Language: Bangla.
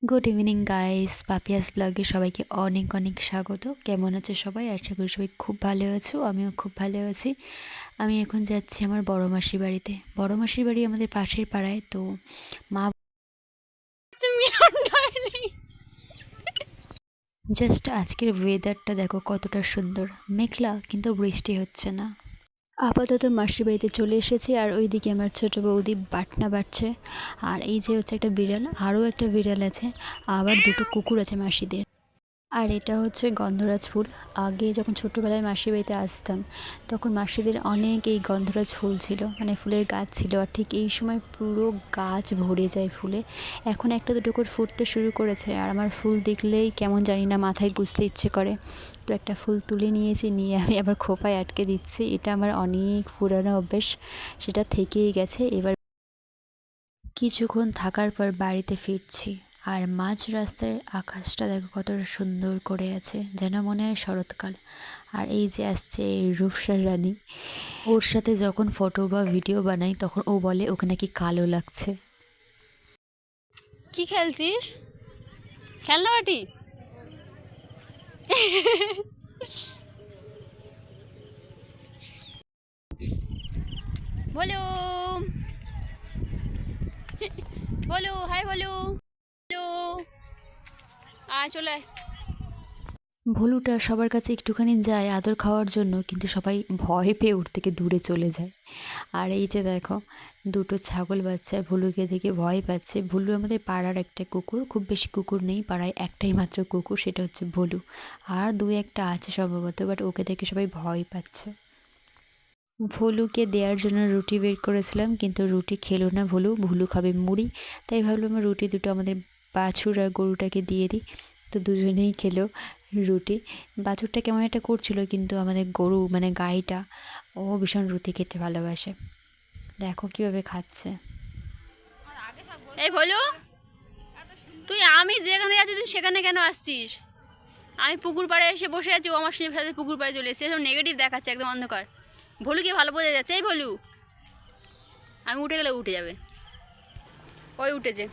গুড ইভিনিং গাইস, পাপিয়াস ব্লগে সবাইকে অনেক অনেক স্বাগত। কেমন আছে সবাই? আশা করি সবাই খুব ভালো আছো, আমিও খুব ভালো আছি। আমি এখন যাচ্ছি আমার বড় মাসির বাড়িতে। বড় মাসির বাড়ি আমাদের পাশের পাড়ায়। তো মা জাস্ট আজকের ওয়েদারটা দেখো কতটা সুন্দর, মেঘলা কিন্তু বৃষ্টি হচ্ছে না। আপাতত মাসির বাড়িতে চলে এসেছি, আর ওইদিকে আমার ছোট বৌদি বাটনা বাটছে। আর এই যে হচ্ছে একটা বিড়াল, আরও একটা বিড়াল আছে, আবার দুটো কুকুর আছে মাসিদের। আর এটা হচ্ছে গন্ধরাজ ফুল। আগে যখন ছোটোবেলায় মাসির বাড়িতে আসতাম, তখন মাসিদের অনেক এই গন্ধরাজ ফুল ছিল, মানে ফুলের গাছ ছিল। আর ঠিক এই সময় পুরো গাছ ভরে যায় ফুলে। এখন একটা দুটো করে ফুটতে শুরু করেছে, আর আমার ফুল দেখলেই কেমন জানি না মাথায় গুঁজতে ইচ্ছে করে। তো একটা ফুল তুলে নিয়েছি, নিয়ে আমি আবার খোপায় আটকে দিচ্ছি। এটা আমার অনেক পুরানো অভ্যেস, সেটা থেকেই গেছে। এবার কিছুক্ষণ থাকার পর বাড়িতে ফিরছি। আর মাঝ রাস্তায় আকাশটা দেখো কতটা সুন্দর করে আছে, যেন মনে হয় শরৎকাল। আর এই যে আসছে এই রূপসার রানী, ওর সাথে যখন ফটো বা ভিডিও বানাই তখন ও বলে ওকে নাকি কালো লাগছে। কি খেলছিস? খেলনা বাটি? বলো বলো হাই বলো বলো। চলে আয়। ভলুটা সবার কাছে একটুখানি যায় আদর খাওয়ার জন্য, কিন্তু সবাই ভয় পেয়ে ওর থেকে দূরে চলে যায়। আর এই যে দেখো দুটো ছাগল বাচ্চা ভুলুকে দেখে ভয় পাচ্ছে। ভুলু আমাদের পাড়ার একটা কুকুর, খুব বেশি কুকুর নেই পাড়ায়, একটাই মাত্র কুকুর, সেটা হচ্ছে ভুলু। আর দু একটা আছে সম্ভবত, বাট ওকে দেখে সবাই ভয় পাচ্ছে। ভুলুকে দেওয়ার জন্য রুটি বের করেছিলাম, কিন্তু রুটি খেলো না ভুলু। ভুলু খাবে মুড়ি, তাই ভাবলাম রুটি দুটো আমাদের বাছুর আর গরুটাকে দিয়ে দিই। তো দুজনেই খেলো রুটি। বাছুরটা কেমন একটা করছিল, কিন্তু আমাদের গরু মানে গাইটা, ও ভীষণ রুটি খেতে ভালোবাসে। দেখো কীভাবে খাচ্ছে। এই বলো, তুই আমি যেখানে যাচ্ছি তুই সেখানে কেন আসছিস? আমি পুকুর পাড়ে এসে বসে আছি, ও আমার সাথে পুকুর পাড়ে চলে এসেছে। এসব নেগেটিভ দেখাচ্ছে, একদম অন্ধকার। ভলুকে ভালো বোঝা যাচ্ছে। এই ভলু, আমি উঠে গেলে উঠে যাবে। ওই উঠেছে।